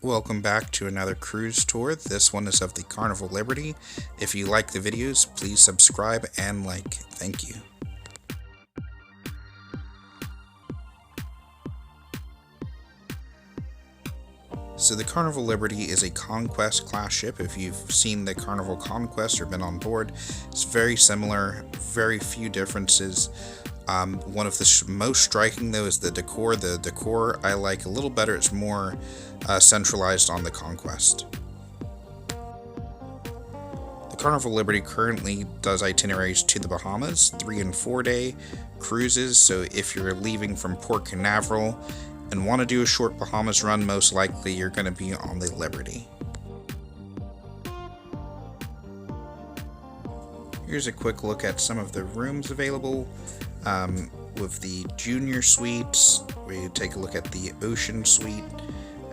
Welcome back to another cruise tour. This one is of the Carnival Liberty. If you like the videos, please subscribe and like. Thank you. So the Carnival Liberty is a Conquest class ship. If you've seen the Carnival Conquest or been on board, it's very similar, very few differences. One of the most striking though is the decor. The decor I like a little better. It's more centralized on the Conquest. The Carnival Liberty currently does itineraries to the Bahamas, 3 and 4 day cruises. So if you're leaving from Port Canaveral and want to do a short Bahamas run, most likely you're going to be on the Liberty. Here's a quick look at some of the rooms available. With the Junior Suites, we take a look at the Ocean Suite,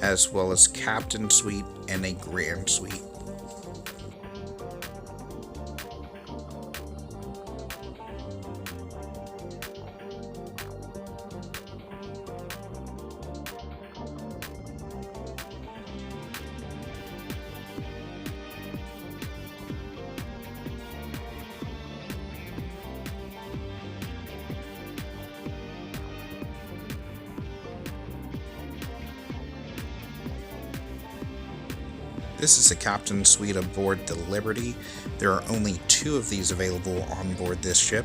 as well as Captain Suite and a Grand Suite. This is the Captain's Suite aboard the Liberty. There are only 2 of these available on board this ship,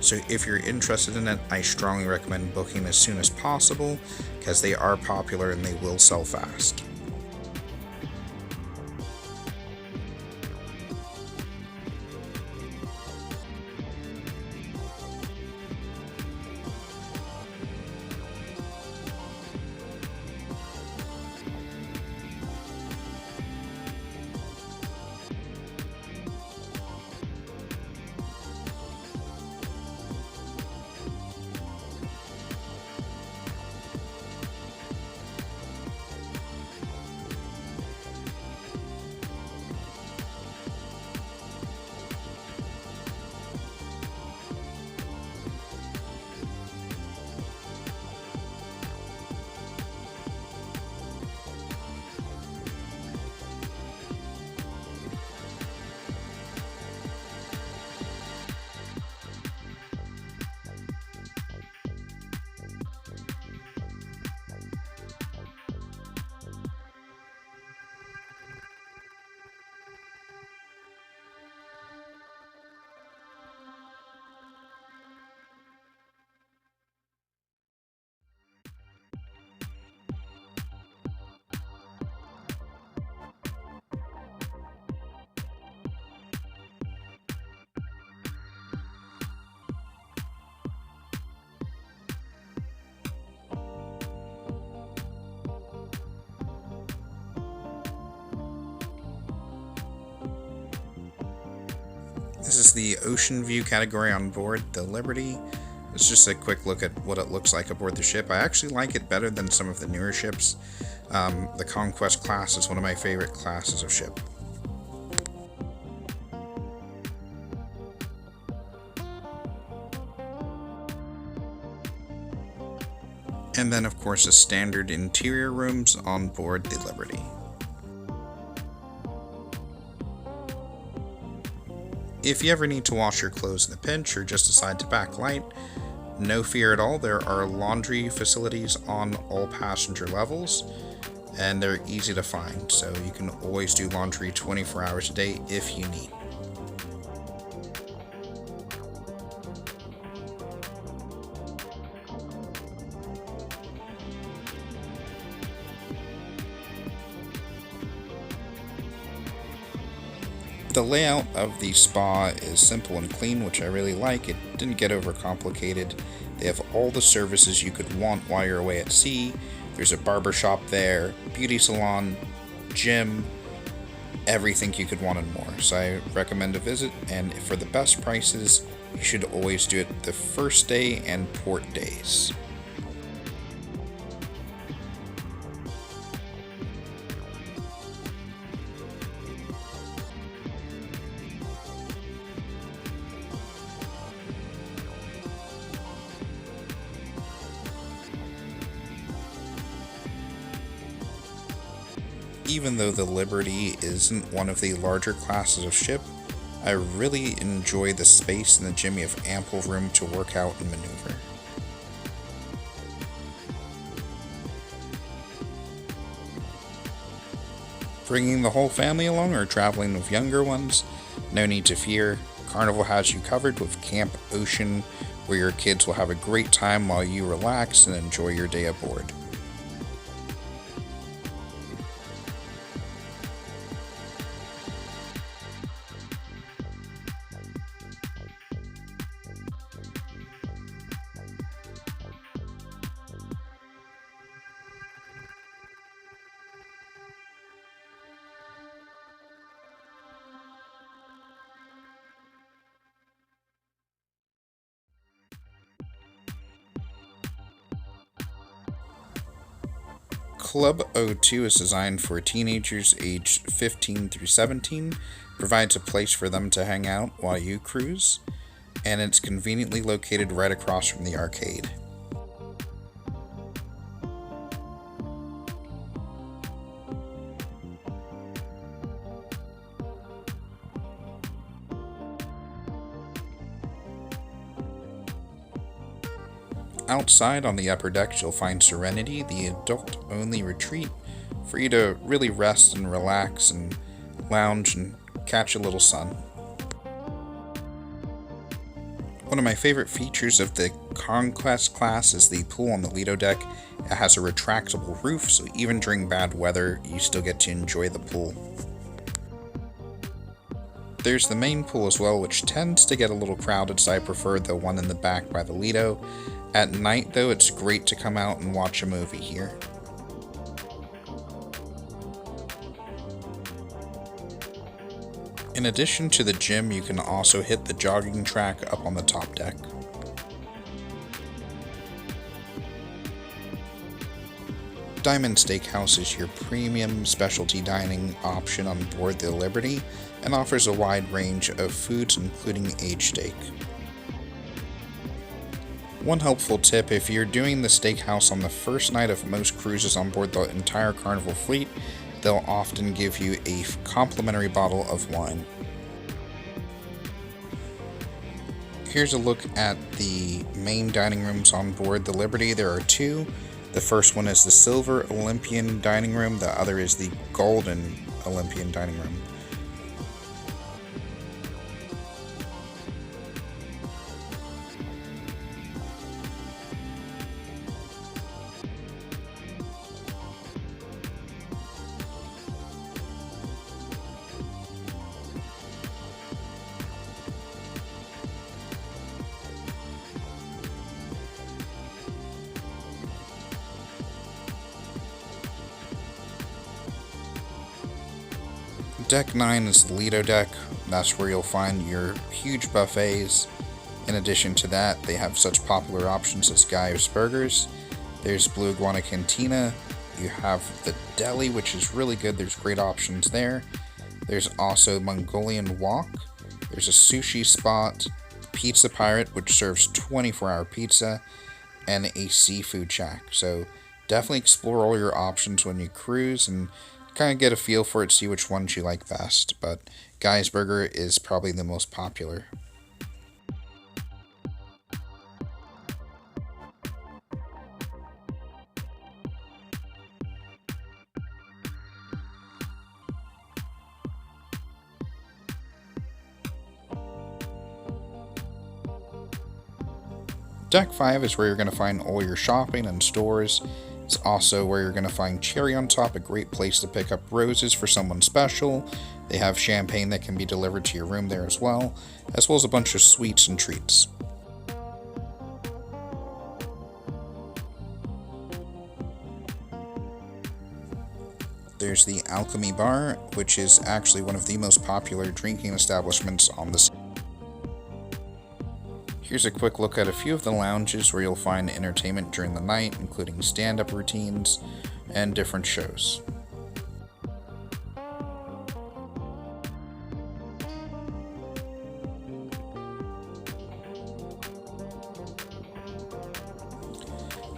so if you're interested in it, I strongly recommend booking as soon as possible, because they are popular and they will sell fast. This is the Ocean View category on board the Liberty. It's just a quick look at what it looks like aboard the ship. I actually like it better than some of the newer ships. The Conquest class is one of my favorite classes of ship. And then of course the standard interior rooms on board the Liberty. If you ever need to wash your clothes in a pinch or just decide to backlight, no fear at all. There are laundry facilities on all passenger levels, and they're easy to find, so you can always do laundry 24 hours a day if you need. The layout of the spa is simple and clean, which I really like. It didn't get overcomplicated. They have all the services you could want while you're away at sea. There's a barber shop there, beauty salon, gym, everything you could want and more. So I recommend a visit, and for the best prices, you should always do it the first day and port days. Even though the Liberty isn't one of the larger classes of ship, I really enjoy the space in the gym. You have ample room to work out and maneuver. Bringing the whole family along or traveling with younger ones? No need to fear. Carnival has you covered with Camp Ocean, where your kids will have a great time while you relax and enjoy your day aboard. Club O2 is designed for teenagers aged 15 through 17, provides a place for them to hang out while you cruise, and it's conveniently located right across from the arcade. Outside on the upper deck, you'll find Serenity, the adult-only retreat, for you to really rest and relax and lounge and catch a little sun. One of my favorite features of the Conquest class is the pool on the Lido deck. It has a retractable roof, so even during bad weather, you still get to enjoy the pool. There's the main pool as well, which tends to get a little crowded, so I prefer the one in the back by the Lido. At night, though, it's great to come out and watch a movie here. In addition to the gym, you can also hit the jogging track up on the top deck. Diamond Steakhouse is your premium specialty dining option on board the Liberty and offers a wide range of foods including aged steak. One helpful tip: if you're doing the steakhouse on the first night of most cruises on board the entire Carnival fleet, they'll often give you a complimentary bottle of wine. Here's a look at the main dining rooms on board the Liberty. There are two. The first one is the Silver Olympian Dining Room, the other is the Golden Olympian Dining Room. Deck 9 is the Lido deck. That's where you'll find your huge buffets. In addition to that, they have such popular options as Guy's Burgers. There's Blue Iguana Cantina. You have the deli, which is really good. There's great options there. There's also Mongolian Wok. There's a sushi spot, Pizza Pirate, which serves 24-hour pizza, and a seafood shack. So definitely explore all your options when you cruise and kind of get a feel for it, see which ones you like best, but Guy's Burger is probably the most popular. Deck 5 is where you're going to find all your shopping and stores. It's also where you're going to find Cherry on Top, a great place to pick up roses for someone special. They have champagne that can be delivered to your room there as well as a bunch of sweets and treats. There's the Alchemy Bar, which is actually one of the most popular drinking establishments on the sea. Here's a quick look at a few of the lounges where you'll find entertainment during the night, including stand-up routines and different shows.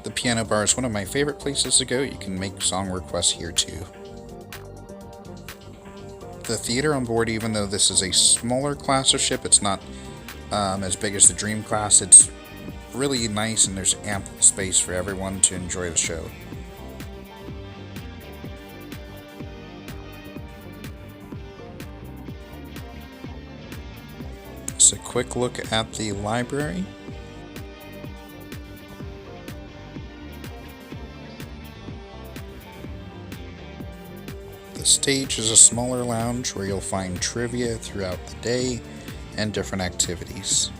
The piano bar is one of my favorite places to go. You can make song requests here too. The theater on board, even though this is a smaller class of ship, it's not as big as the Dream class. It's really nice and there's ample space for everyone to enjoy the show. Just a quick look at the library. The stage is a smaller lounge where you'll find trivia throughout the day and different activities.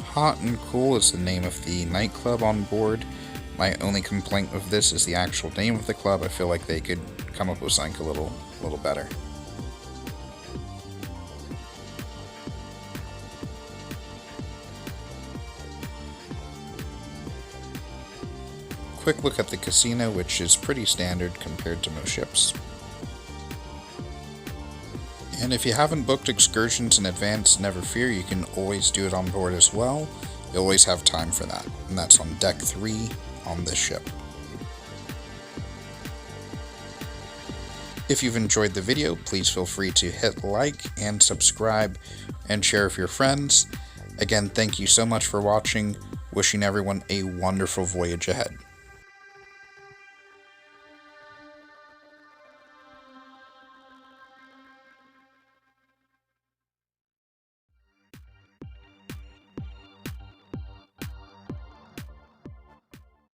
Hot and Cool is the name of the nightclub on board. My only complaint with this is the actual name of the club. I feel like they could come up with something a little better. Quick look at the casino, which is pretty standard compared to most ships. And if you haven't booked excursions in advance, never fear, you can always do it on board as well. You'll always have time for that, and that's on deck 3 on this ship. If you've enjoyed the video, please feel free to hit like and subscribe and share with your friends. Again, thank you so much for watching. Wishing everyone a wonderful voyage ahead.